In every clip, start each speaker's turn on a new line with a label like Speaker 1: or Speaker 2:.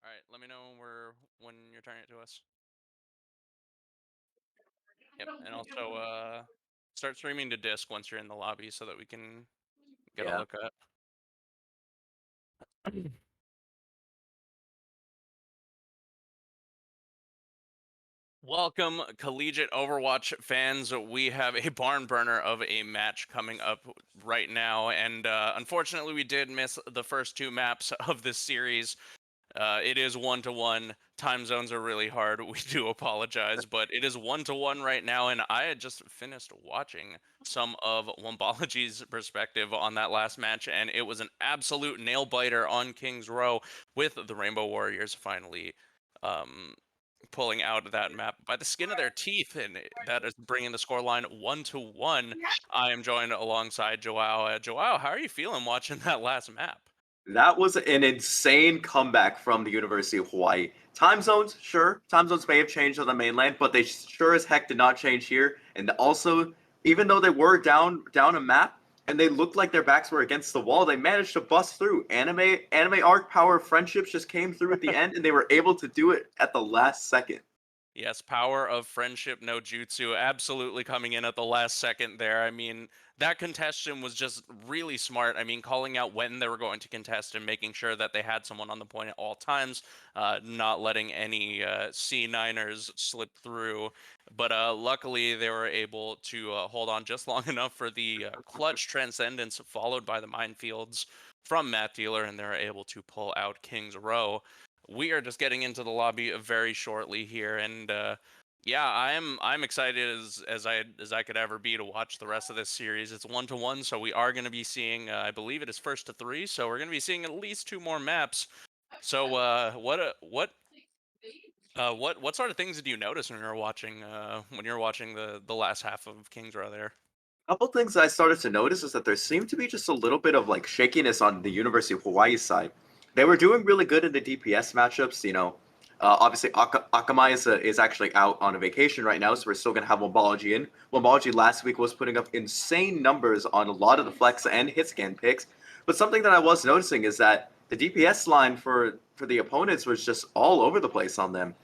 Speaker 1: All right, let me know when you're turning it to us. Yep, and also start streaming to disc once you're in the lobby so that we can get a
Speaker 2: Yeah.
Speaker 1: look at. Welcome, collegiate Overwatch fans. We have a barn burner of a match coming up right now, and unfortunately, we did miss the first two maps of this series. It is 1-1. Time zones are really hard. We do apologize, but it is 1-1 right now, and I had just finished watching some of Wombology's perspective on that last match, and it was an absolute nail biter on King's Row with the Rainbow Warriors finally um, pulling out of that map by the skin of their teeth, and that is bringing the scoreline 1-1. I am joined alongside Joao. Joao, how are you feeling watching that last map?
Speaker 2: That was an insane comeback from the University of Hawaii. Time zones, sure. Time zones may have changed on the mainland, but they sure as heck did not change here. And also, even though they were down a map and they looked like their backs were against the wall, they managed to bust through. Anime arc power friendships just came through at the end, and they were able to do it at the last second.
Speaker 1: Yes, power of friendship no jutsu absolutely coming in at the last second there. I mean, that contestation was just really smart. I mean, calling out when they were going to contest and making sure that they had someone on the point at all times, not letting any C9ers slip through. But luckily, they were able to hold on just long enough for the clutch transcendence, followed by the minefields from Matt Dealer, and they're able to pull out King's Row. We are just getting into the lobby very shortly here, and yeah, I'm excited as I could ever be to watch the rest of this series. It's 1-1, so we are going to be seeing, I believe it is first to three, so we're going to be seeing at least two more maps. So what sort of things did you notice when you were watching the last half of King's Row there?
Speaker 2: A couple things I started to notice is that there seemed to be just a little bit of like shakiness on the University of Hawaii side. They were doing really good in the DPS matchups. Obviously Akamai is actually out on a vacation right now, so we're still gonna have Wombology in. Wombology last week was putting up insane numbers on a lot of the flex and hit scan picks. But something that I was noticing is that the DPS line for the opponents was just all over the place on them.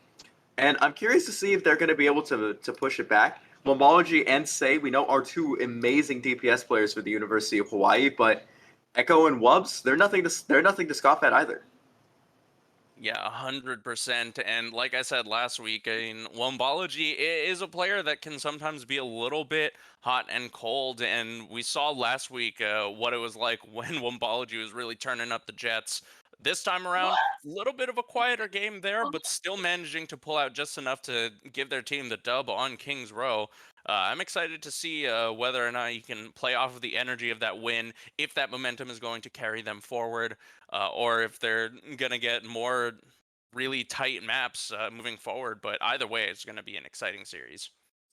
Speaker 2: And I'm curious to see if they're going to be able to push it back. Momology and Say, we know, are two amazing DPS players for the University of Hawaii, but Echo and Wubs, they're nothing to scoff at either.
Speaker 1: Yeah, 100%. And like I said last week, I mean, Wombology is a player that can sometimes be a little bit hot and cold. And we saw last week what it was like when Wombology was really turning up the Jets. This time around, a little bit of a quieter game there, but still managing to pull out just enough to give their team the dub on King's Row. I'm excited to see whether or not you can play off of the energy of that win, if that momentum is going to carry them forward, or if they're gonna get more really tight maps moving forward. But either way, it's gonna be an exciting series.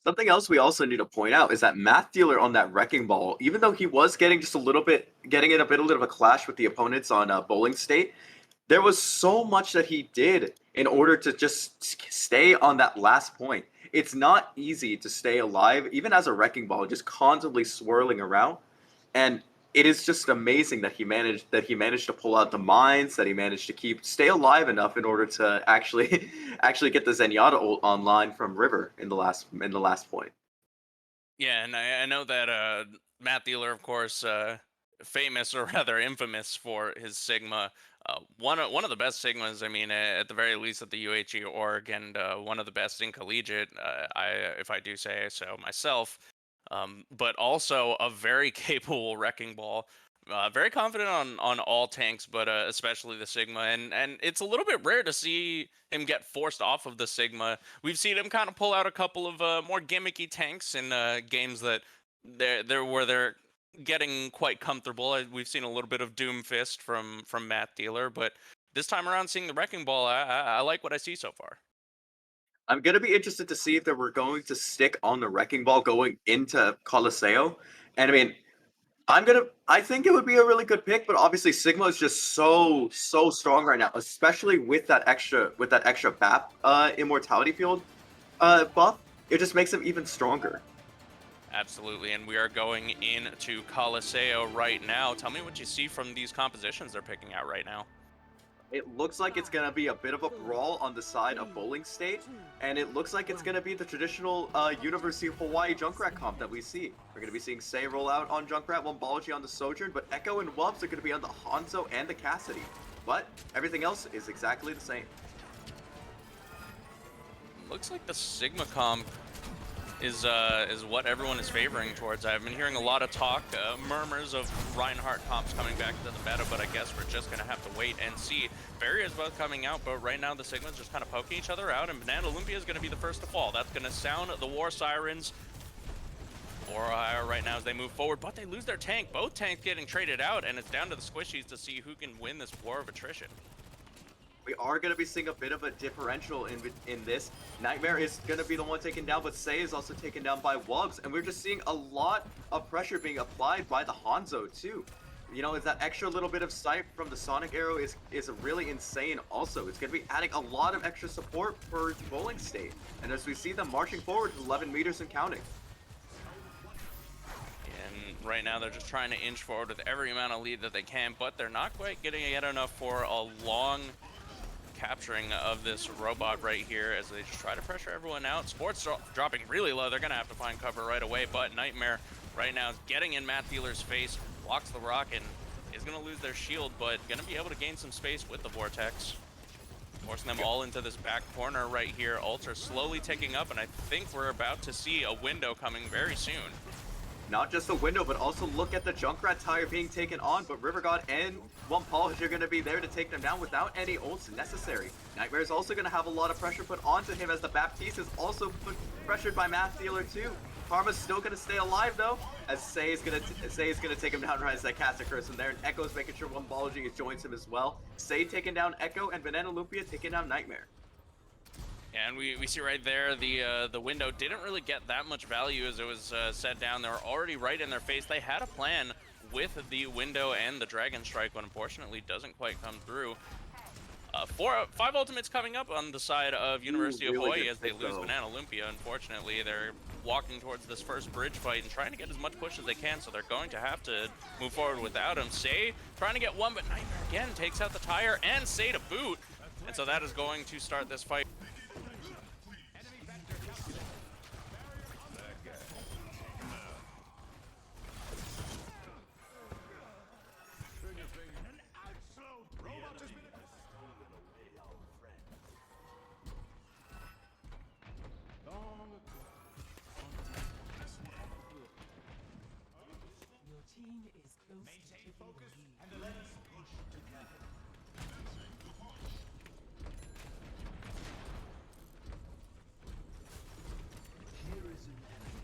Speaker 2: Something else we also need to point out is that Math Dealer on that Wrecking Ball, even though he was getting just a little bit, getting in a little bit of a clash with the opponents on Bowling State, there was so much that he did in order to just stay on that last point. It's not easy to stay alive, even as a wrecking ball, just constantly swirling around. And it is just amazing that he managed to pull out the mines, that he managed to stay alive enough in order to actually actually get the Zenyatta ult online from River in the last point.
Speaker 1: Yeah, and I know that Matt Dealer, of course, famous or rather infamous for his Sigma. One of the best Sigmas, I mean, at the very least at the UHE org, and one of the best in collegiate. If I do say so myself. but also a very capable wrecking ball. Very confident on all tanks, but especially the Sigma, and it's a little bit rare to see him get forced off of the Sigma. We've seen him kind of pull out a couple of more gimmicky tanks in games that they're getting quite comfortable. We've seen a little bit of Doomfist from Matt Dealer, but this time around, seeing the wrecking ball, I like what I see so far.
Speaker 2: I'm gonna be interested to see if they were going to stick on the wrecking ball going into Coliseo. And I mean, I think it would be a really good pick, but obviously Sigma is just so strong right now, especially with that extra BAP immortality field buff. It just makes him even stronger.
Speaker 1: Absolutely, and we are going into Coliseo right now. Tell me what you see from these compositions they're picking out right now.
Speaker 2: It looks like it's gonna be a bit of a brawl on the side of Bowling State, and it looks like it's gonna be the traditional University of Hawaii Junkrat comp that we see. We're gonna be seeing Say roll out on Junkrat, Wombology on the Sojourn, but Echo and Wubs are gonna be on the Hanzo and the Cassidy. But everything else is exactly the same.
Speaker 1: Looks like the Sigma comp is what everyone is favoring towards. I've been hearing a lot of talk, murmurs of Reinhardt comps coming back to the meta, but I guess we're just gonna have to wait and see. Barriers both coming out, but right now the Sigmas just kind of poking each other out, and Banana Olympia is gonna be the first to fall. That's gonna sound the war sirens for Ohio right now as they move forward, but they lose their tank. Both tanks getting traded out, and it's down to the squishies to see who can win this war of attrition.
Speaker 2: We are going to be seeing a bit of a differential in this. Nightmare is going to be the one taken down, but Say is also taken down by Wubs, and we're just seeing a lot of pressure being applied by the Hanzo too. You know, it's that extra little bit of sight from the Sonic Arrow is really insane also. It's going to be adding a lot of extra support for Bowling State. And as we see them marching forward 11 meters and counting.
Speaker 1: And right now they're just trying to inch forward with every amount of lead that they can, but they're not quite getting it enough for a long capturing of this robot right here as they just try to pressure everyone out. Sports dropping really low. They're going to have to find cover right away, but Nightmare right now is getting in Matt Dealer's face, blocks the rock, and is going to lose their shield, but going to be able to gain some space with the Vortex. Forcing them all into this back corner right here. Ults are slowly ticking up, and I think we're about to see a window coming very soon.
Speaker 2: Not just the window, but also look at the Junkrat tire being taken on, but River God and Wompology are going to be there to take them down without any ults necessary. Nightmare is also going to have a lot of pressure put onto him as the Baptiste is also pressured by Math Dealer too. Karma's still going to stay alive though, as Say is going to take him down right as that caster curse from there, and Echo's making sure Wompology joins him as well. Say taking down Echo, and Banana Lumpia taking down Nightmare.
Speaker 1: And we see right there the window didn't really get that much value as it was set down. They were already right in their face. They had a plan with the window and the Dragon Strike, but unfortunately doesn't quite come through. 5 ultimates coming up on the side of University of Hawaii as they lose Banana Olympia. Unfortunately, they're walking towards this first bridge fight and trying to get as much push as they can, so they're going to have to move forward without him. Say trying to get one, but Nightmare again takes out the tire and Say to boot. And so that is going to start this fight.
Speaker 3: Maintain focus and let's push together. Here is an enemy.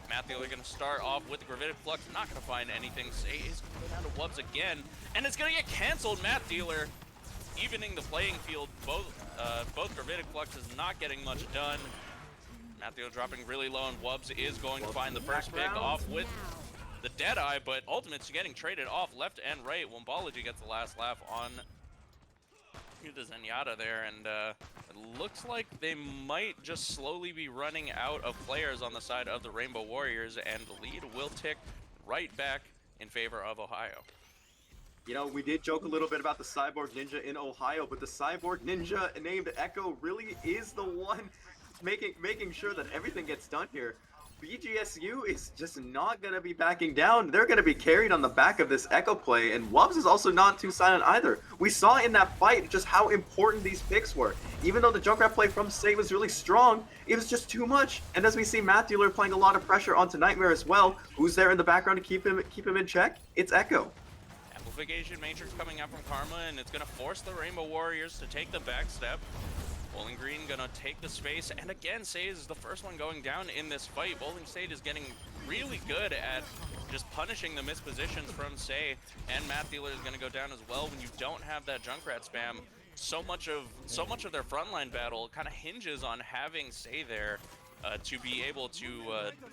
Speaker 1: Matthew, they're going to start off with the Gravitic Flux, not going to find anything. Say is going to go down to Wubs again, and it's going to get canceled. Matt Dealer evening the playing field. Both Gravitic Flux is not getting much done. Matt Dealer dropping really low, and Wubs is going to find the first pick off with the Deadeye, but Ultimate's getting traded off left and right. Wombology gets the last laugh on the Zenyatta there, and it looks like they might just slowly be running out of players on the side of the Rainbow Warriors, and the lead will tick right back in favor of Ohio.
Speaker 2: You know, we did joke a little bit about the Cyborg Ninja in Ohio, but the Cyborg Ninja named Echo really is the one making sure that everything gets done here. BGSU is just not going to be backing down. They're going to be carried on the back of this Echo play, and Wubbs is also not too silent either. We saw in that fight just how important these picks were. Even though the Junkrat play from Say was really strong, it was just too much. And as we see Matt Dealer playing a lot of pressure onto Nightmare as well, who's there in the background to keep him in check? It's Echo.
Speaker 1: Amplification Matrix coming out from Karma, and it's going to force the Rainbow Warriors to take the back step. Bowling Green gonna take the space, and again, Say is the first one going down in this fight. Bowling State is getting really good at just punishing the mispositions from Say, and Matt Dealer is gonna go down as well. When you don't have that Junkrat spam, so much of their frontline battle kind of hinges on having Say there to be able to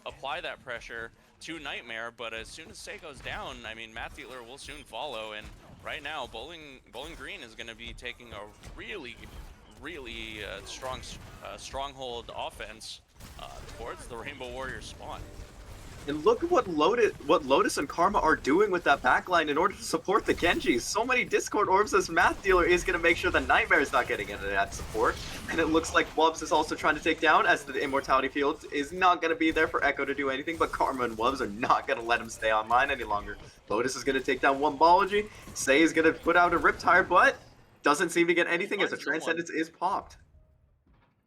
Speaker 1: apply that pressure to Nightmare. But as soon as Say goes down, I mean, Matt Dealer will soon follow, and right now, Bowling Green is gonna be taking a really strong stronghold offense towards the Rainbow Warriors spawn.
Speaker 2: And look at what Lotus and Karma are doing with that backline in order to support the Genjis. So many Discord orbs as Math Dealer is going to make sure the Nightmare is not getting into that support. And it looks like Wubbs is also trying to take down, as the Immortality Field is not going to be there for Echo to do anything, but Karma and Wubbs are not going to let him stay online any longer. Lotus is going to take down Wombology. Say is going to put out a Riptire, but doesn't seem to get anything as a Transcendence is popped.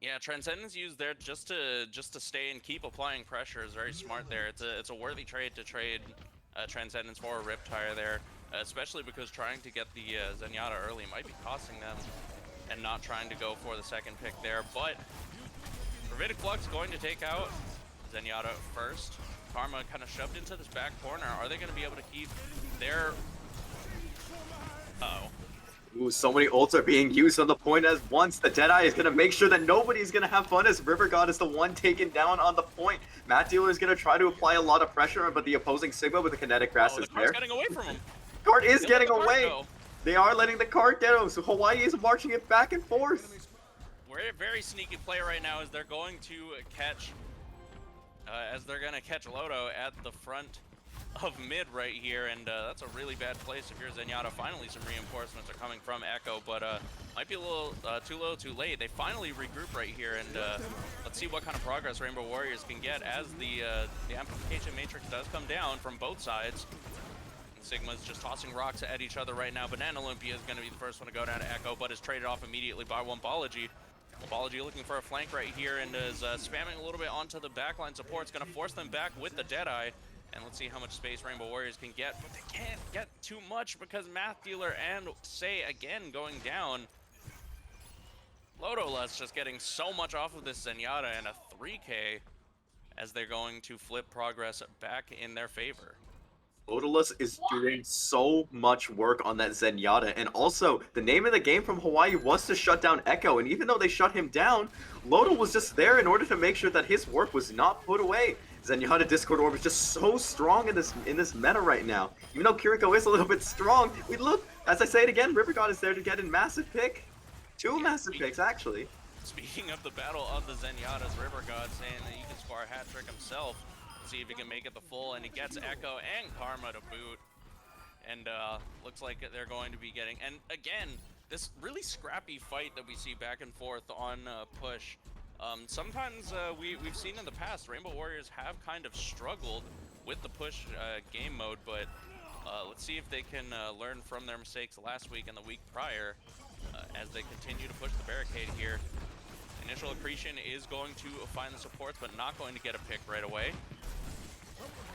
Speaker 1: Yeah, Transcendence used there just to stay and keep applying pressure is very smart there. It's a worthy trade to trade Transcendence for a Riptire there, especially because trying to get the Zenyatta early might be costing them, and not trying to go for the second pick there. But Gravitic Flux going to take out Zenyatta first. Karma kind of shoved into this back corner. Are they going to be able to keep their... Uh-oh.
Speaker 2: Ooh, so many ults are being used on the point as once. The Deadeye is going to make sure that nobody's going to have fun as River God is the one taken down on the point. Matt Dealer is going to try to apply a lot of pressure, but the opposing Sigma with the kinetic grasp is there.
Speaker 1: Getting away from him.
Speaker 2: Cart is getting
Speaker 1: the
Speaker 2: away.
Speaker 1: go.
Speaker 2: They are letting the cart go, so Hawaii is marching it back and forth.
Speaker 1: We're a very sneaky play right now as they're going to catch Loto at the front of mid right here, and that's a really bad place if you're Zenyatta. Finally some reinforcements are coming from Echo, but might be a little too little too late. They finally regroup right here, and let's see what kind of progress Rainbow Warriors can get as the amplification matrix does come down from both sides. And Sigma's just tossing rocks at each other right now. Banana Olympia is going to be the first one to go down to Echo, but is traded off immediately by Wombology. Wombology looking for a flank right here, and is spamming a little bit onto the backline support. It's going to force them back with the Deadeye. And let's see how much space Rainbow Warriors can get, but they can't get too much because Math Dealer and Say again going down. Lotolus just getting so much off of this Zenyatta, and a 3K as they're going to flip progress back in their favor.
Speaker 2: Odalus is doing so much work on that Zenyatta, and also the name of the game from Hawaii was to shut down Echo, and even though they shut him down, Loto was just there in order to make sure that his work was not put away. Zenyatta Discord Orb is just so strong in this meta right now. Even though Kiriko is a little bit strong, we look, as I say it again, River God is there to get a massive pick. Two massive picks, actually.
Speaker 1: Speaking of the battle of the Zenyatta's, River God saying that he can score a hat trick himself. See if he can make it the full, and he gets Echo and Karma to boot. And looks like they're going to be getting, and again, this really scrappy fight that we see back and forth on push. Sometimes we've seen in the past, Rainbow Warriors have kind of struggled with the push game mode, but let's see if they can learn from their mistakes last week and the week prior as they continue to push the barricade here. Initial accretion is going to find the supports, but not going to get a pick right away.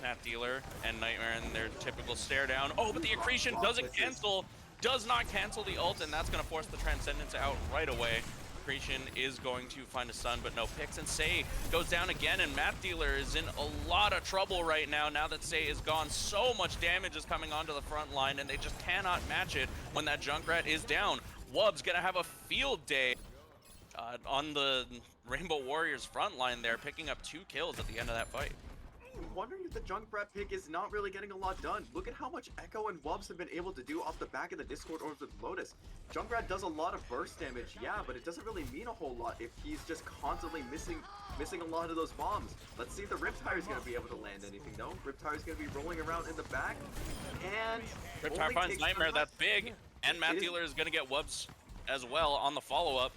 Speaker 1: Math Dealer and Nightmare in their typical stare down. Oh, but the accretion doesn't cancel, does not cancel the ult, and that's going to force the Transcendence out right away. Accretion is going to find a stun, but no picks, and Say goes down again, and Math Dealer is in a lot of trouble right now that Say is gone. So much damage is coming onto the front line, and they just cannot match it when that Junkrat is down. Wubb's going to have a field day on the Rainbow Warriors front line there, picking up 2 kills at the end of that fight.
Speaker 2: I'm wondering if the Junkrat pick is not really getting a lot done. Look at how much Echo and Wubbs have been able to do off the back of the Discord orbs with Lotus. Junkrat does a lot of burst damage, yeah, but it doesn't really mean a whole lot if he's just constantly missing a lot of those bombs. Let's see if the Riptire is going to be able to land anything, though. Riptire is going to be rolling around in the back, and
Speaker 1: Riptire finds Nightmare, that's big, and Math Dealer is going to get Wubbs as well on the follow-up.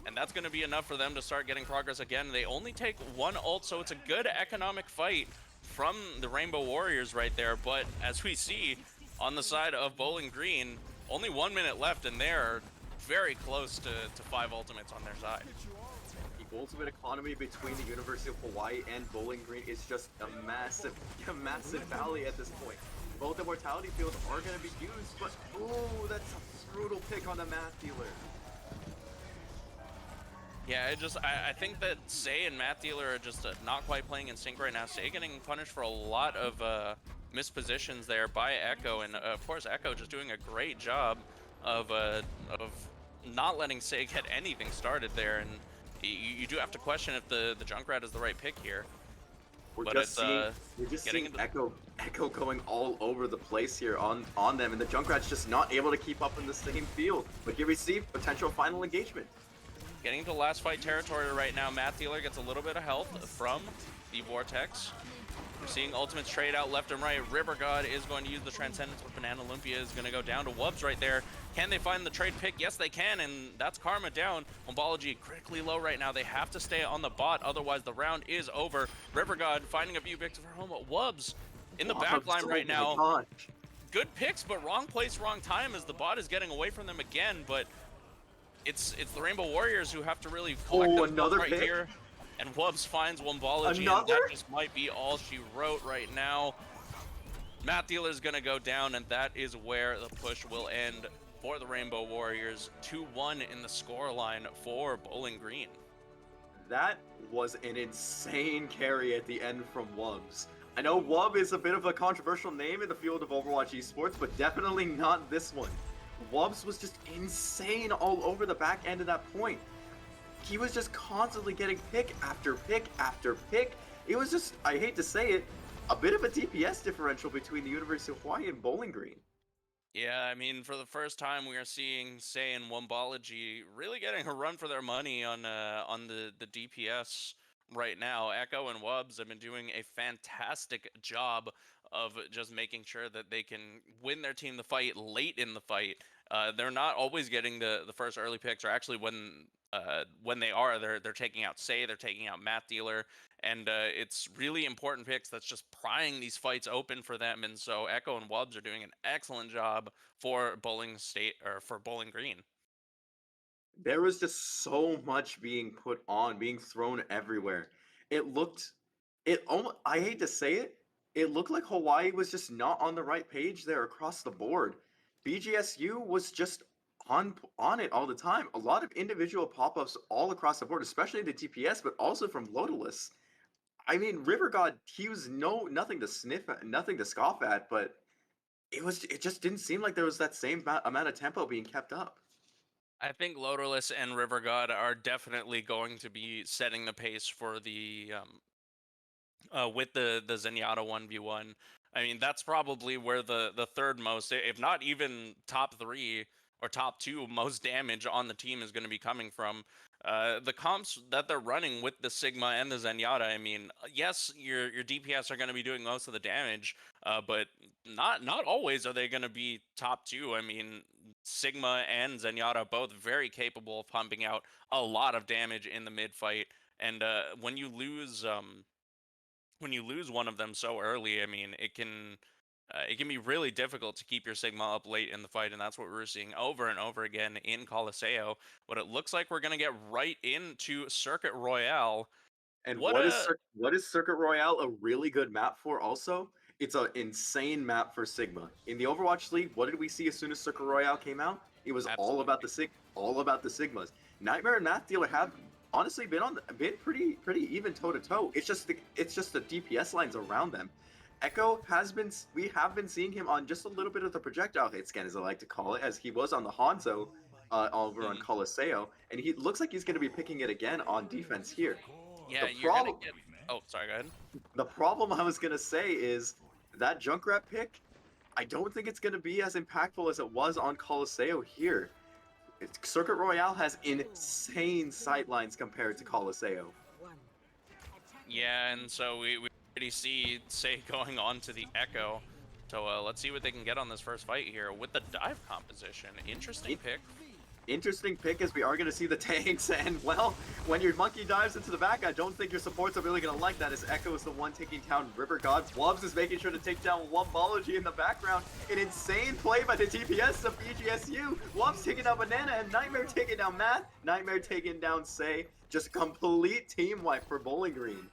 Speaker 1: and that's going to be enough for them to start getting progress again. They only take one ult, so it's a good economic fight from the Rainbow Warriors right there. But as we see on the side of Bowling Green, only 1 minute left, and they're very close to 5 ultimates on their side.
Speaker 2: The ultimate economy between the University of Hawaii and Bowling Green is just a massive valley at this point. Both the mortality fields are going to be used, but ooh, that's a brutal pick on the math dealer.
Speaker 1: Yeah, I think that Say and Matt Dealer are just not quite playing in sync right now. Say getting punished for a lot of mispositions there by Echo, and of course Echo just doing a great job of not letting Say get anything started there. And you do have to question if the Junkrat is the right pick here.
Speaker 2: We're
Speaker 1: But
Speaker 2: just
Speaker 1: it's,
Speaker 2: seeing
Speaker 1: into
Speaker 2: Echo going all over the place here on them, and the Junkrat's just not able to keep up in the same field. But here we see potential final engagement.
Speaker 1: Getting into last fight territory right now. Matt Dealer gets a little bit of health from the Vortex. We're seeing ultimates trade out left and right. River God is going to use the Transcendence, but Banana Olympia is going to go down to Wubs right there. Can they find the trade pick? Yes, they can, and that's Karma down. Mombology critically low right now. They have to stay on the bot, otherwise the round is over. River God finding a few picks of her home. Wubs in the back line right now.
Speaker 2: Gosh.
Speaker 1: Good picks, but wrong place, wrong time as the bot is getting away from them again, but it's the Rainbow Warriors who have to really collect them
Speaker 2: another
Speaker 1: right
Speaker 2: pick?
Speaker 1: here. And Wubs finds Wombology, and
Speaker 2: Another?
Speaker 1: that just might be all she wrote right now. Matt Dealer's gonna go down, and that is where the push will end for the Rainbow Warriors. 2-1 in the scoreline for Bowling Green.
Speaker 2: That was an insane carry at the end from Wubs. I know Wub is a bit of a controversial name in the field of Overwatch Esports, but definitely not this one. Wubs was just insane all over the back end of that point. He was just constantly getting pick after pick after pick. It was just, I hate to say it, a bit of a DPS differential between the University of Hawaii and Bowling Green.
Speaker 1: Yeah, I mean, for the first time, we are seeing Say and Wombology really getting a run for their money on the DPS right now. Echo and Wubs have been doing a fantastic job of just making sure that they can win their team the fight late in the fight. They're not always getting the first early picks, or actually when they are, they're taking out Say, they're taking out Matt Dealer, and it's really important picks that's just prying these fights open for them. And so Echo and Wubs are doing an excellent job for Bowling State, or for Bowling Green.
Speaker 2: There was just so much being put on, being thrown everywhere. It looked, it almost, I hate to say it, it looked like Hawaii was just not on the right page there across the board. BGSU was just on it all the time. A lot of individual pop-ups all across the board, especially the DPS, but also from Lodalus. I mean, River God, he was nothing to sniff at, nothing to scoff at, but it just didn't seem like there was that same amount of tempo being kept up.
Speaker 1: I think Loderless and River God are definitely going to be setting the pace for the with the Zenyatta 1v1. I mean, that's probably where the third most, if not even top 3 or top 2 most damage on the team is going to be coming from. The comps that they're running with the Sigma and the Zenyatta, I mean, yes, your DPS are going to be doing most of the damage, but not always are they going to be top 2. I mean, Sigma and Zenyatta both very capable of pumping out a lot of damage in the mid fight, and when you lose one of them so early, I mean, it can be really difficult to keep your Sigma up late in the fight, and that's what we're seeing over and over again in Colosseo. But it looks like we're gonna get right into Circuit Royale.
Speaker 2: And
Speaker 1: What a
Speaker 2: what is Circuit Royale a really good map for also? It's an insane map for Sigma. In the Overwatch League, what did we see as soon as Circuit Royale came out? It was all about
Speaker 1: absolutely.
Speaker 2: all about the Sigmas. Nightmare and Math Dealer have honestly been pretty even toe to toe. It's just the DPS lines around them. Echo has been we have been seeing him on just a little bit of the projectile hit scan, as I like to call it, as he was on the Hanzo over on
Speaker 1: Mhm.
Speaker 2: Colosseo, and he looks like he's going to be picking it again on defense here.
Speaker 1: Yeah,
Speaker 2: The
Speaker 1: you're gonna
Speaker 2: problem,
Speaker 1: get. Oh, sorry. Go ahead.
Speaker 2: the problem I was gonna say is that Junkrat pick. I don't think it's gonna be as impactful as it was on Colosseo here. Circuit Royale has insane sightlines compared to Colosseo.
Speaker 1: Yeah, and so we already see Say going on to the Echo. So let's see what they can get on this first fight here with the dive composition. Interesting pick.
Speaker 2: Interesting pick, as we are going to see the tanks, and well, when your monkey dives into the back, I don't think your supports are really going to like that, as Echo is the one taking down River God. Wubs is making sure to take down Wumbology in the background. An insane play by the DPS of BGSU. Wubs taking down Banana, and Nightmare taking down Matt. Nightmare taking down Say. Just complete team wipe for Bowling Green.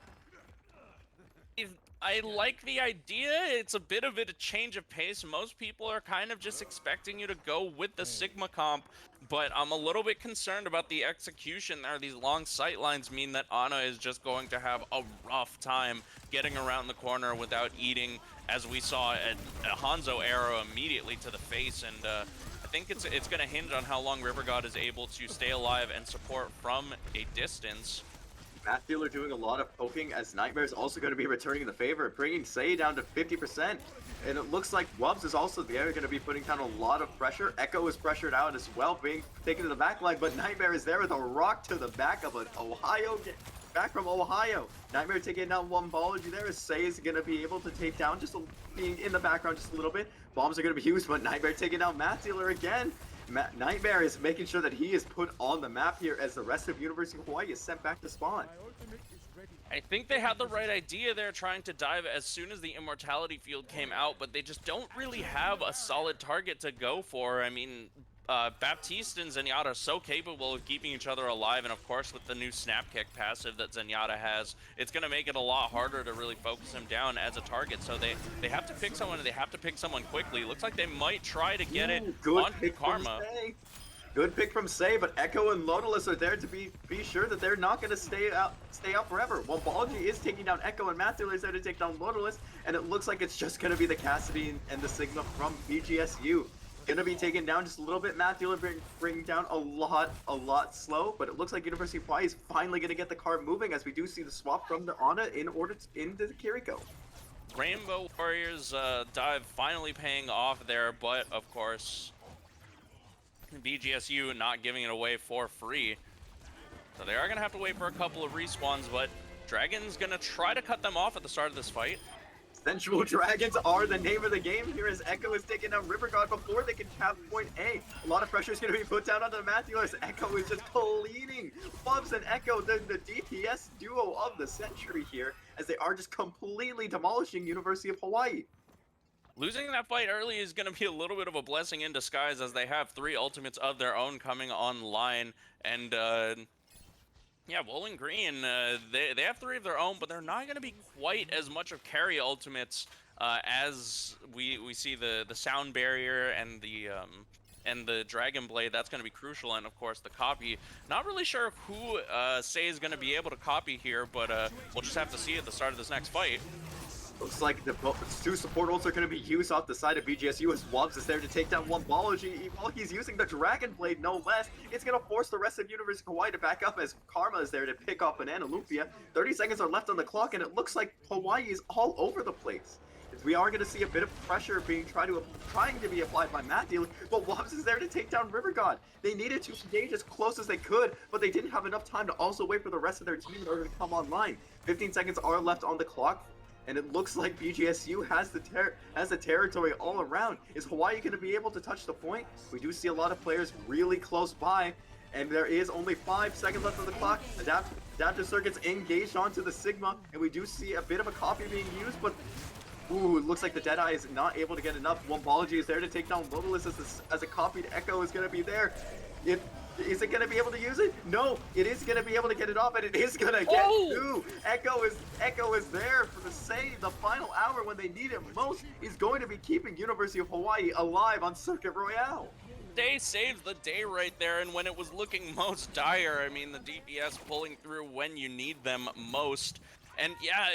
Speaker 1: I like the idea. It's a bit of a change of pace. Most people are kind of just expecting you to go with the Sigma comp, but I'm a little bit concerned about the execution there. These long sight lines mean that Ana is just going to have a rough time getting around the corner without eating, as we saw at a Hanzo arrow immediately to the face, and I think it's going to hinge on how long River God is able to stay alive and support from a distance.
Speaker 2: Matt Dealer doing a lot of poking, as Nightmare is also going to be returning the favor, bringing Say down to 50%. And it looks like Wubs is also there, going to be putting down a lot of pressure. Echo is pressured out as well, being taken to the back line, but Nightmare is there with a rock to the back of an Ohio, back from Ohio. Nightmare taking down Wumbology there, as Say is going to be able to take down, just being in the background just a little bit. Bombs are going to be used, but Nightmare taking down Matt Dealer again. Nightmare is making sure that he is put on the map here, as the rest of University of Hawaii is sent back to spawn.
Speaker 1: I think they had the right idea there, trying to dive as soon as the Immortality field came out, but they just don't really have a solid target to go for. I mean, Baptiste and Zenyatta are so capable of keeping each other alive, and of course with the new snap kick passive that Zenyatta has, it's going to make it a lot harder to really focus him down as a target. So they have to pick someone, and they have to pick someone quickly. Looks like they might try to get it onto Karma.
Speaker 2: Good pick from Say, but Echo and Lodalus are there to be sure that they're not going to stay out forever. Wumbology is taking down Echo, and Matt Dealer is there to take down Lodalus, and it looks like it's just going to be the Cassidy and the Sigma from BGSU. Gonna be taken down just a little bit. Matt Dealer bringing down a lot slow, but it looks like University of Hawaii is finally gonna get the car moving, as we do see the swap from the Ana into the Kiriko.
Speaker 1: Rainbow Warriors dive finally paying off there, but of course BGSU not giving it away for free. So they are gonna have to wait for a couple of respawns, but Dragon's gonna try to cut them off at the start of this fight.
Speaker 2: Sensual Dragons are the name of the game here, as Echo is taking down River God before they can cap point A. A lot of pressure is going to be put down onto the Matt Dealer, as Echo is just cleaning Wubs and Echo, the DPS duo of the century here, as they are just completely demolishing University of Hawaii.
Speaker 1: Losing that fight early is going to be a little bit of a blessing in disguise, as they have 3 ultimates of their own coming online, and yeah, Bowling Green, they have 3 of their own, but they're not going to be quite as much of carry ultimates as we see the sound barrier and the Dragon Blade. That's going to be crucial, and of course the copy. Not really sure who Say is going to be able to copy here, but we'll just have to see at the start of this next fight.
Speaker 2: Looks like the 2 support ults are going to be used off the side of BGSU, as Wubs is there to take down Wumbology. While he's using the Dragon Blade, no less, it's going to force the rest of University of Hawaii to back up, as Karma is there to pick off Banana Lumpia. 30 seconds are left on the clock, and it looks like Hawaii is all over the place. We are going to see a bit of pressure being trying to be applied by Matt Dealer, but Wubs is there to take down River God. They needed to engage as close as they could, but they didn't have enough time to also wait for the rest of their team in order to come online. 15 seconds are left on the clock, and it looks like BGSU has the territory all around. Is Hawaii going to be able to touch the point? We do see a lot of players really close by, and there is only 5 seconds left on the clock. Adaptive Circuits engaged onto the Sigma, and we do see a bit of a copy being used, but ooh, it looks like the Deadeye is not able to get enough. Wumbology is there to take down Lodalus, as a copied Echo is going to be there. Is it going to be able to use it? No, it is going to be able to get it off, and it is going to get through. Echo is there for the save. The final hour when they need it most is going to be keeping University of Hawaii alive on Circuit Royale.
Speaker 1: They saved the day right there, and when it was looking most dire, I mean, the DPS pulling through when you need them most. And yeah,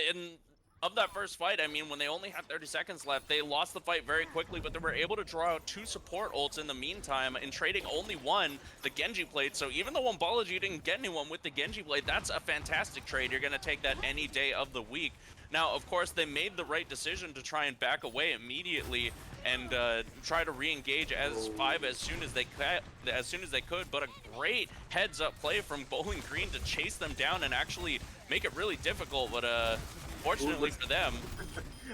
Speaker 1: of that first fight, I mean, when they only had 30 seconds left, they lost the fight very quickly, but they were able to draw out 2 support ults in the meantime, and trading only one, the Genji Blade. So even though Wumbology didn't get anyone with the Genji Blade, that's a fantastic trade. You're going to take that any day of the week. Now, of course, they made the right decision to try and back away immediately and try to re-engage as 5 as soon as they could. But a great heads-up play from Bowling Green to chase them down and actually make it really difficult. But fortunately for them,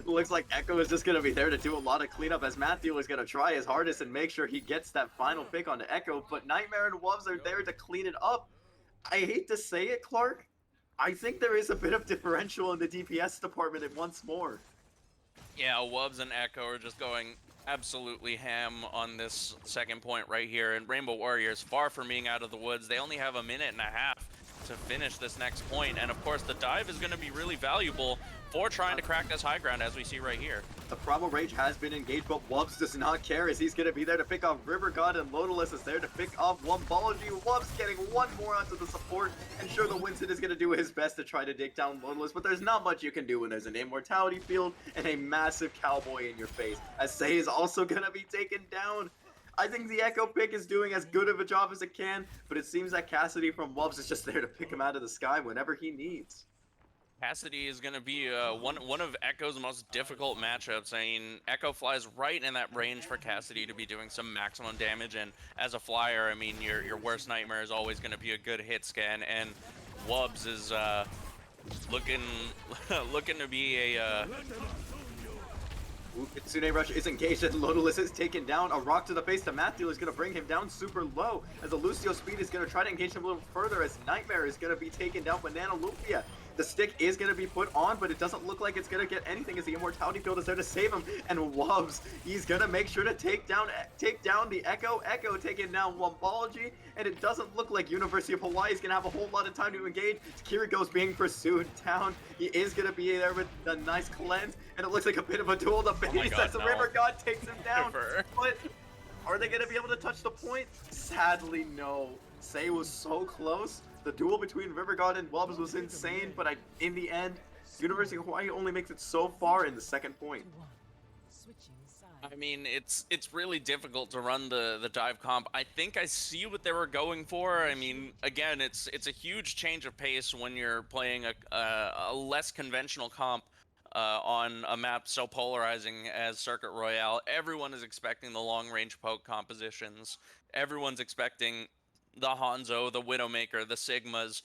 Speaker 2: Looks like Echo is just going to be there to do a lot of cleanup as Matthew is going to try his hardest and make sure he gets that final pick onto Echo, but Nightmare and Wubs are there to clean it up. I hate to say it, Clark. I think there is a bit of differential in the DPS department and once more.
Speaker 1: Yeah, Wubs and Echo are just going absolutely ham on this second point right here, and Rainbow Warriors, far from being out of the woods, they only have a minute and a half to finish this next point, and of course the dive is going to be really valuable for trying to crack this high ground, as we see right here.
Speaker 2: The Primal Rage has been engaged, but Wubs does not care as he's going to be there to pick off River God, and Lodalus is there to pick off Wombology. Wubs getting one more onto the support, and sure, the Winston is going to do his best to try to dig down Lodalus, but there's not much you can do when there's an Immortality field and a massive Cowboy in your face, as Sei is also going to be taken down. I think the Echo pick is doing as good of a job as it can, but it seems that Cassidy from Wubs is just there to pick him out of the sky whenever he needs.
Speaker 1: Cassidy is going to be one of Echo's most difficult matchups. I mean, Echo flies right in that range for Cassidy to be doing some maximum damage, and as a flyer, I mean, your worst nightmare is always going to be a good hit scan, and Wubs is looking looking to be a
Speaker 2: Kitsune Rush is engaged and Lodalus is taken down. A rock to the face to Matthew is going to bring him down super low as the Lucio Speed is going to try to engage him a little further as Nightmare is going to be taken down. Banana Lumpia. The stick is going to be put on, but it doesn't look like it's going to get anything as the Immortality field is there to save him. And Wubs, he's going to make sure to take down the Echo. Echo taking down Wombology, and it doesn't look like University of Hawaii is going to have a whole lot of time to engage. Kiriko's being pursued down. He is going to be there with a nice cleanse, and it looks like a bit of a duel to finish as the River God takes him down. But are they going to be able to touch the point? Sadly, no. Sei was so close. The duel between River God and Wubs was insane, but in the end, University of Hawaii only makes it so far in the second point.
Speaker 1: I mean, it's really difficult to run the dive comp. I think I see what they were going for. I mean, again, it's a huge change of pace when you're playing a less conventional comp on a map so polarizing as Circuit Royale. Everyone is expecting the long-range poke compositions. Everyone's expecting the Hanzo, the Widowmaker, the Sigmas.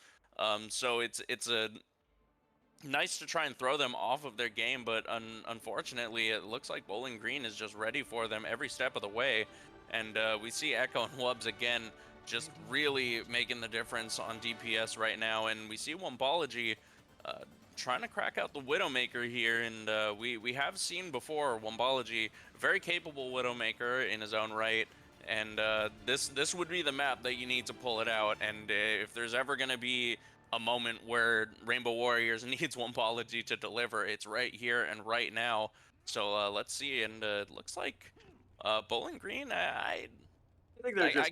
Speaker 1: So it's a nice to try and throw them off of their game, but unfortunately, it looks like Bowling Green is just ready for them every step of the way. And we see Echo and Wubs again just really making the difference on DPS right now. And we see Wombology trying to crack out the Widowmaker here. And we have seen before Wombology, very capable Widowmaker in his own right. And this would be the map that you need to pull it out. And if there's ever going to be a moment where Rainbow Warriors needs Wombology to deliver, it's right here and right now. So let's see. And it looks like Bowling Green, I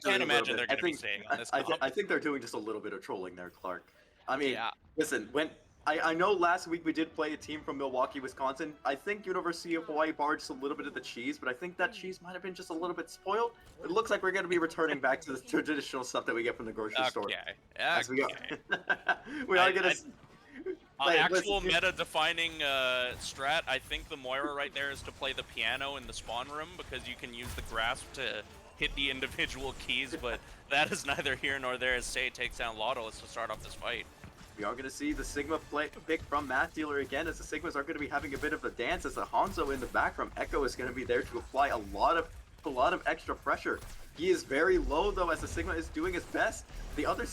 Speaker 1: can't imagine they're going to be staying on this comp.
Speaker 2: I think they're doing just a little bit of trolling there, Clark. I mean,
Speaker 1: Yeah.
Speaker 2: listen, I know last week we did play a team from Milwaukee, Wisconsin. I think University of Hawaii borrowed just a little bit of the cheese, but I think that cheese might have been just a little bit spoiled. It looks like we're going to be returning back to the traditional stuff that we get from the grocery store. As we go. We are going to...
Speaker 1: Actual meta-defining strat, I think the Moira right there is to play the piano in the spawn room, because you can use the grasp to hit the individual keys, but that is neither here nor there as Sei takes down Lodalus to start off this fight.
Speaker 2: We are going to see the Sigma pick from Math Dealer again, as the Sigmas are going to be having a bit of a dance, as the Hanzo in the back from Echo is going to be there to apply a lot of extra pressure. He is very low though, as the Sigma is doing his best. The other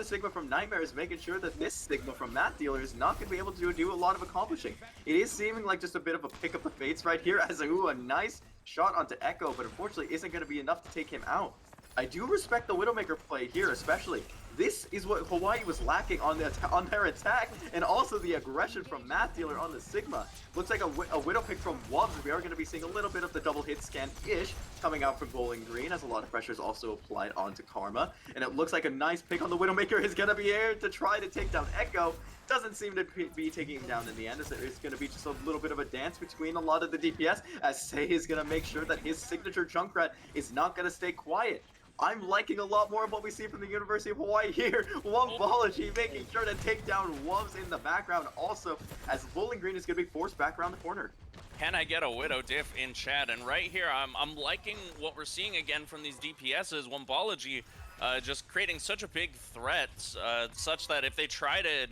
Speaker 2: Sigma from Nightmare is making sure that this Sigma from Math Dealer is not going to be able to do a lot of accomplishing. It is seeming like just a bit of a pick up the fates right here, as a nice shot onto Echo, but unfortunately isn't going to be enough to take him out. I do respect the Widowmaker play here, especially. This is what Hawaii was lacking on their attack, and also the aggression from Math Dealer on the Sigma. Looks like a Widow pick from Wubs. We are going to be seeing a little bit of the double hit scan-ish coming out from Bowling Green, as a lot of pressure is also applied onto Karma. And it looks like a nice pick on the Widowmaker is going to be here to try to take down Echo. Doesn't seem to be taking him down in the end, as there is going to be just a little bit of a dance between a lot of the DPS, as Sei is going to make sure that his signature Junkrat is not going to stay quiet. I'm liking a lot more of what we see from the University of Hawaii here. Wombology making sure to take down Wubs in the background also, as Bowling Green is going to be forced back around the corner.
Speaker 1: Can I get a Widow diff in chat? And right here, I'm liking what we're seeing again from these DPSs. Wombology just creating such a big threat, such that if they try to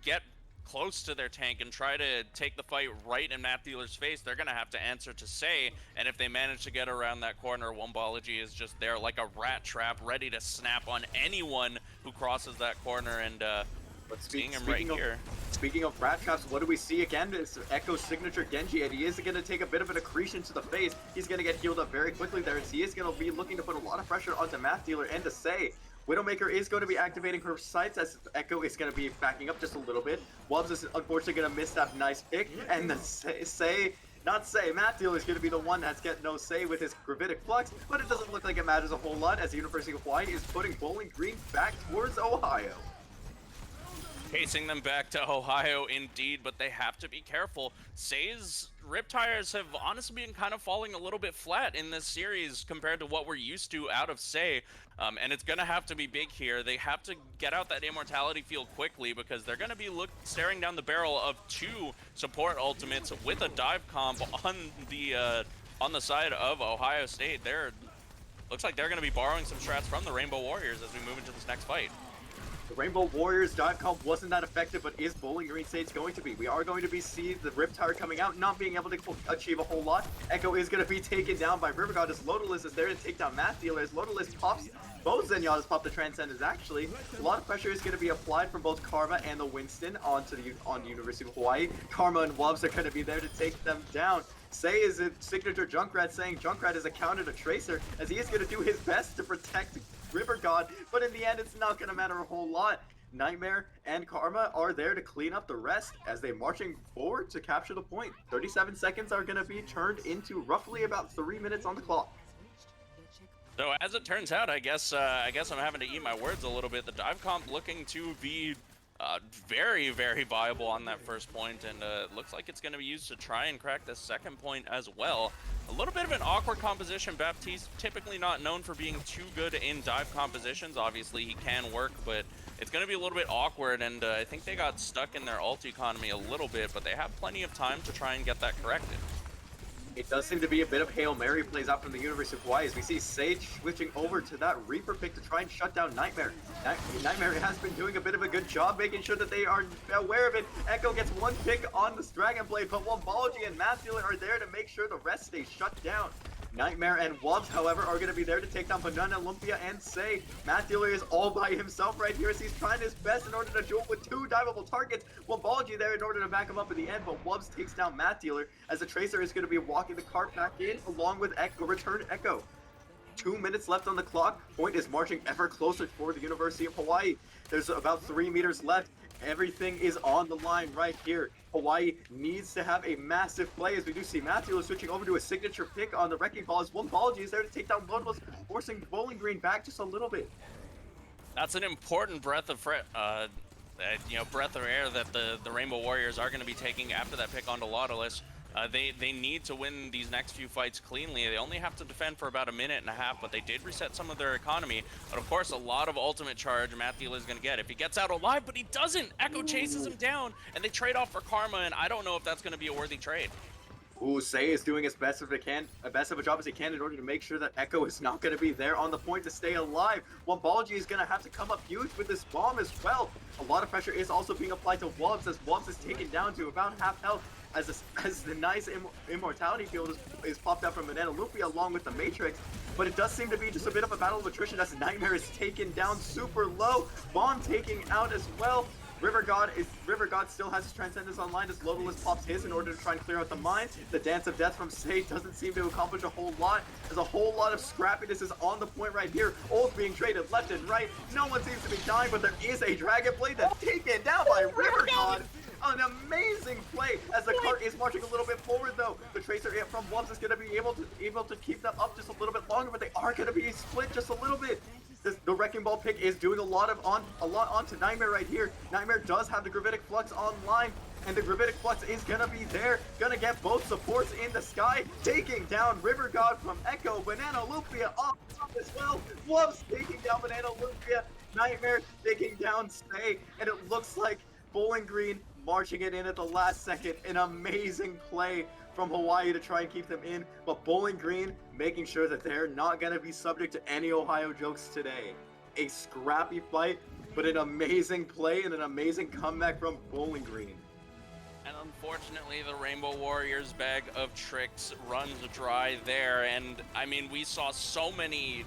Speaker 1: get close to their tank and try to take the fight right in Matt Dealer's face, they're going to have to answer to Say. And if they manage to get around that corner, Wombology is just there like a rat trap, ready to snap on anyone who crosses that corner. And
Speaker 2: But
Speaker 1: seeing him right here.
Speaker 2: Speaking of rat traps, what do we see again? It's Echo's signature Genji, and he is going to take a bit of an accretion to the face. He's going to get healed up very quickly there, as he is going to be looking to put a lot of pressure onto Math Dealer and to Say. Widowmaker is going to be activating her sights as Echo is going to be backing up just a little bit. Wubbs is unfortunately going to miss that nice pick, and the Matt Dealer is going to be the one that's getting no say with his Gravitic Flux, but it doesn't look like it matters a whole lot as the University of Hawaii is putting Bowling Green back towards Ohio.
Speaker 1: Chasing them back to Ohio indeed, but they have to be careful. Say's rip tires have honestly been kind of falling a little bit flat in this series compared to what we're used to out of Say. And it's going to have to be big here. They have to get out that immortality field quickly because they're going to be staring down the barrel of 2 support ultimates with a dive comp on the side of Ohio State. Looks like they're going to be borrowing some strats from the Rainbow Warriors as we move into this next fight.
Speaker 2: The Rainbow Warriors dive comp wasn't that effective, but is Bowling Green State's going to be? We are going to see the Riptire coming out, not being able to achieve a whole lot. Echo is going to be taken down by River God as Lodalus is there to take down Math Dealer as Lodalus pops. Both Zenyatta's popped the Transcendence actually. A lot of pressure is going to be applied from both Karma and the Winston on the University of Hawaii. Karma and Wubbs are going to be there to take them down. Say is a signature Junkrat saying Junkrat is accounted a Tracer as he is going to do his best to protect River God, but in the end it's not going to matter a whole lot. Nightmare and Karma are there to clean up the rest as they're marching forward to capture the point. 37 seconds are going to be turned into roughly about 3 minutes on the clock.
Speaker 1: So as it turns out, I guess I'm having to eat my words a little bit. The dive comp looking to be very, very viable on that first point, and looks like it's going to be used to try and crack the second point as well. A little bit of an awkward composition. Baptiste typically not known for being too good in dive compositions. Obviously he can work, but it's going to be a little bit awkward, and I think they got stuck in their ult economy a little bit, but they have plenty of time to try and get that corrected.
Speaker 2: It does seem to be a bit of Hail Mary plays out from the University of Hawaii as we see Sage switching over to that Reaper pick to try and shut down Nightmare. Nightmare has been doing a bit of a good job making sure that they are aware of it. Echo gets one pick on this Dragon Blade, but Wombology and Math Dealer are there to make sure the rest stay shut down. Nightmare and Wubbs, however, are going to be there to take down Banana Lumpia and Say. Math Dealer is all by himself right here as he's trying his best in order to duel with 2 diveable targets. Wombology there in order to back him up in the end, but Wubbs takes down Math Dealer as the Tracer is going to be walking the cart back in along with Return Echo. 2 minutes left on the clock. Point is marching ever closer toward the University of Hawaii. There's about 3 meters left. Everything is on the line right here. Hawaii needs to have a massive play as we do see Matthew switching over to a signature pick on the Wrecking Ball as Wombology is there to take down Lodalus, forcing Bowling Green back just a little bit.
Speaker 1: That's an important breath of breath of air that the Rainbow Warriors are going to be taking after that pick onto Lodalus. They need to win these next few fights cleanly. They only have to defend for about a minute and a half, but they did reset some of their economy. But of course, a lot of ultimate charge Matt Dealer is going to get if he gets out alive, but he doesn't. Echo chases him down, and they trade off for Karma, and I don't know if that's going to be a worthy trade.
Speaker 2: Ooh, Say is doing his best of a job as he can in order to make sure that Echo is not going to be there on the point to stay alive. Wombology is going to have to come up huge with this bomb as well. A lot of pressure is also being applied to Wubbs as Wubbs is taken down to about half health as the nice immortality field is popped out from Banana Lumpia along with the Matrix. But it does seem to be just a bit of a battle of attrition as Nightmare is taken down super low. Bomb taking out as well. River God still has his Transcendence online as Lodalus pops his in order to try and clear out the mine. The Dance of Death from Sage doesn't seem to accomplish a whole lot. There's a whole lot of scrappiness is on the point right here. Ult being traded left and right. No one seems to be dying, but there is a Dragon Blade that's taken down by River God. An amazing play as the cart is marching a little bit forward though. The Tracer from Wubbs is going to be able to keep them up just a little bit longer, but they are going to be split just a little bit. The Wrecking Ball pick is doing a lot onto Nightmare right here. Nightmare does have the Gravitic Flux online, and the Gravitic Flux is gonna be there. Gonna get both supports in the sky, taking down River God from Echo. Banana Lumpia off top as well. Wubbs taking down Banana Lumpia. Nightmare taking down Say, and it looks like Bowling Green marching it in at the last second. An amazing play from Hawaii to try and keep them in, but Bowling Green making sure that they're not going to be subject to any Ohio jokes today. A scrappy fight, but an amazing play and an amazing comeback from Bowling Green.
Speaker 1: And unfortunately, the Rainbow Warriors bag of tricks runs dry there. And I mean, we saw so many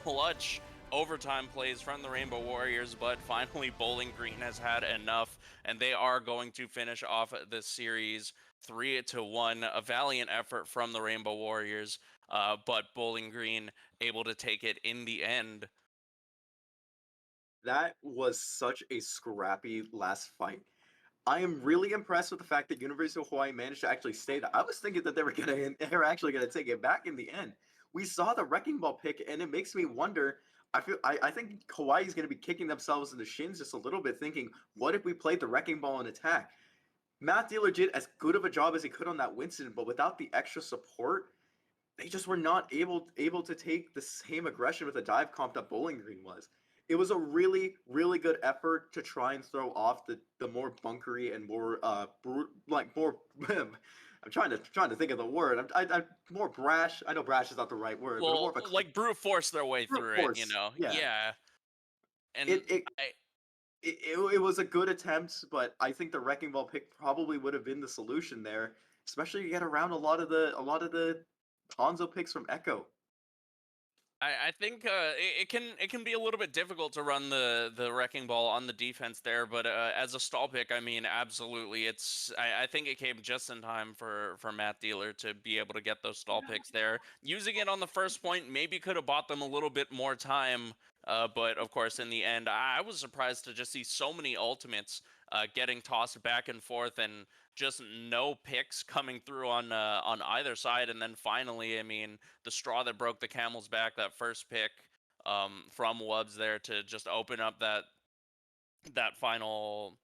Speaker 1: clutch overtime plays from the Rainbow Warriors, but finally, Bowling Green has had enough, and they are going to finish off this series 3-1. A valiant effort from the Rainbow Warriors, but Bowling Green able to take it in the end.
Speaker 2: That was such a scrappy last fight. I am really impressed with the fact that University of Hawaii managed to actually stay there. I was thinking that they were actually gonna take it back in the end. We saw the wrecking ball pick, and it makes me wonder. I think Hawaii is gonna be kicking themselves in the shins just a little bit, thinking, what if we played the wrecking ball in attack? Matt Dealer did as good of a job as he could on that Winston, but without the extra support, they just were not able to take the same aggression with a dive comp that Bowling Green was. It was a really good effort to try and throw off the more bunkery and more more. I'm trying to think of the word. I'm more brash. I know brash is not the right word, but more
Speaker 1: Well,
Speaker 2: of a
Speaker 1: like brute force their way
Speaker 2: brute
Speaker 1: through it, you
Speaker 2: force.
Speaker 1: know?
Speaker 2: Yeah,
Speaker 1: Yeah. And
Speaker 2: it it,
Speaker 1: I,
Speaker 2: it was a good attempt, but I think the wrecking ball pick probably would have been the solution there, especially to get around a lot of the Hanzo picks from Echo.
Speaker 1: I think it can be a little bit difficult to run the wrecking ball on the defense there, but as a stall pick, I mean, absolutely, I think it came just in time for Matt Dealer to be able to get those stall picks there. Using it on the first point maybe could have bought them a little bit more time, but of course, in the end, I was surprised to just see so many ultimates getting tossed back and forth and just no picks coming through on either side, and then finally, I mean, the straw that broke the camel's back, that first pick from Wubs there to just open up that final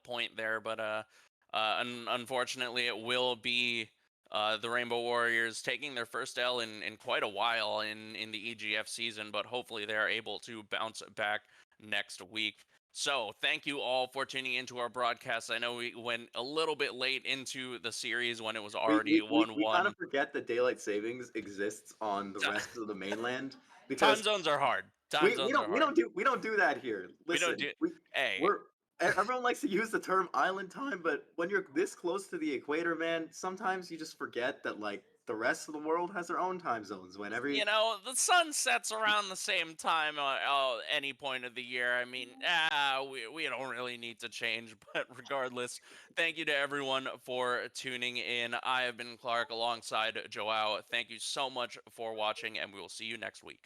Speaker 1: point there. But unfortunately, it will be the Rainbow Warriors taking their first L in quite a while in the EGF season, but hopefully they are able to bounce back next week. So, thank you all for tuning into our broadcast. I know we went a little bit late into the series when it was
Speaker 2: we
Speaker 1: already
Speaker 2: we, we,
Speaker 1: 1
Speaker 2: we kind
Speaker 1: 1.
Speaker 2: of forget that daylight savings exists on the rest of the mainland
Speaker 1: Time
Speaker 2: because
Speaker 1: zones are hard. Time
Speaker 2: we
Speaker 1: zones are
Speaker 2: don't we
Speaker 1: hard.
Speaker 2: don't do we don't do that here.
Speaker 1: We don't
Speaker 2: Listen,
Speaker 1: do. Hey,
Speaker 2: we're everyone likes to use the term island time, but when you're this close to the equator, man, sometimes you just forget that like the rest of the world has their own time zones. When every
Speaker 1: you know, the sun sets around the same time any point of the year. I mean, we don't really need to change. But regardless, thank you to everyone for tuning in. I have been Clark alongside Joao. Thank you so much for watching, and we will see you next week.